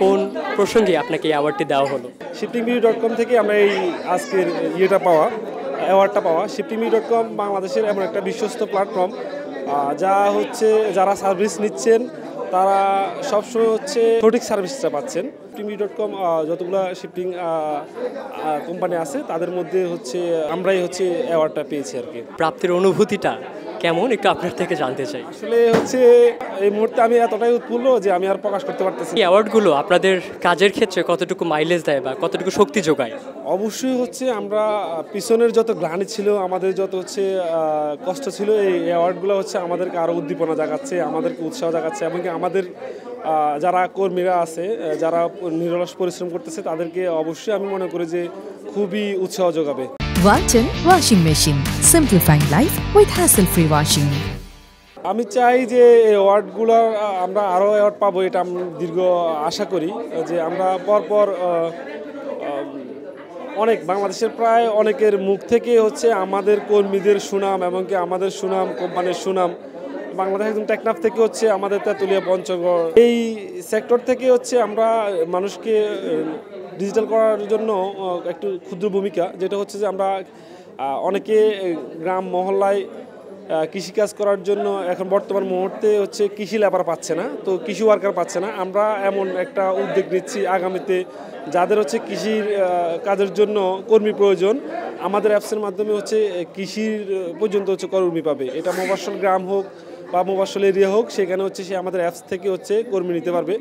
কোন প্রসঙ্গে আপনাকে এই অ্যাওয়ার্ডটি দেওয়া হলো? shiftingview.com থেকে আমরা এই আজকের অ্যাওয়ার্ডটা পাওয়া। shiftingview.com বাংলাদেশের এমন একটা বিশ্বস্ত প্ল্যাটফর্ম যা হচ্ছে যারা সার্ভিস নিচ্ছেন তারা সবসময় হচ্ছে সঠিক সার্ভিসটা পাচ্ছেন। shiftingview.com যতগুলো শিফটিং কোম্পানি আছে তাদের মধ্যে হচ্ছে আমরাই হচ্ছে অ্যাওয়ার্ডটা পেয়েছি আর কি। প্রাপ্তির অনুভূতিটা কেমন একটু আপনার থেকে জানতে চাই। আসলে হচ্ছে এই মুহূর্তে আমি এতটাই উৎফুল্ল যে আমি আর প্রকাশ করতে পারতেছি না। এই অ্যাওয়ার্ডগুলো আপনাদের কাজের ক্ষেত্রে কতটুকু মাইলেজ দেয় বা কতটুকু শক্তি যোগায়? অবশ্যই হচ্ছে আমরা পিছনের যত গ্লানি ছিল, আমাদের যত হচ্ছে কষ্ট ছিল, এই অ্যাওয়ার্ডগুলো হচ্ছে আমাদেরকে আরও উদ্দীপনা জাগাচ্ছে, আমাদেরকে উৎসাহ জাগাচ্ছে এবং কি আমাদের যারা কর্মীরা আছে, যারা নিরলস পরিশ্রম করতেছে তাদেরকে অবশ্যই আমি মনে করি যে খুবই উৎসাহ যোগাবে। Walton Washing Machine, simplifying life with hassle-free washing. আমি চাই যে এই অ্যাওয়ার্ডগুলো আমরা আরও অ্যাওয়ার্ড পাবো, এটা আমি দীর্ঘ আশা করি যে আমরা পরপর অনেক বাংলাদেশের প্রায় অনেকের মুখ থেকে হচ্ছে আমাদের কর্মীদের সুনাম এবং কি আমাদের সুনাম, কোম্পানির সুনাম, বাংলাদেশ একদম টেকনাফ থেকে হচ্ছে আমাদের তেঁতুলিয়া, পঞ্চগড় এই সেক্টর থেকে হচ্ছে আমরা মানুষকে ডিজিটাল করার জন্য একটু ক্ষুদ্র ভূমিকা, যেটা হচ্ছে যে আমরা অনেকে গ্রাম মহল্লায় কৃষিকাজ করার জন্য এখন বর্তমান মুহূর্তে হচ্ছে কৃষি লেবার পাচ্ছে না, তো কৃষি ওয়ার্কার পাচ্ছে না। আমরা এমন একটা উদ্যোগ নিচ্ছি আগামীতে যাদের হচ্ছে কৃষির কাজের জন্য কর্মী প্রয়োজন, আমাদের অ্যাপসের মাধ্যমে হচ্ছে কৃষির পর্যন্ত হচ্ছে কর্মী পাবে। এটা মোবাশ্বল গ্রাম হোক বা মোবাশ্বল এরিয়া হোক, সেখানে হচ্ছে সে আমাদের অ্যাপস থেকে হচ্ছে কর্মী নিতে পারবে।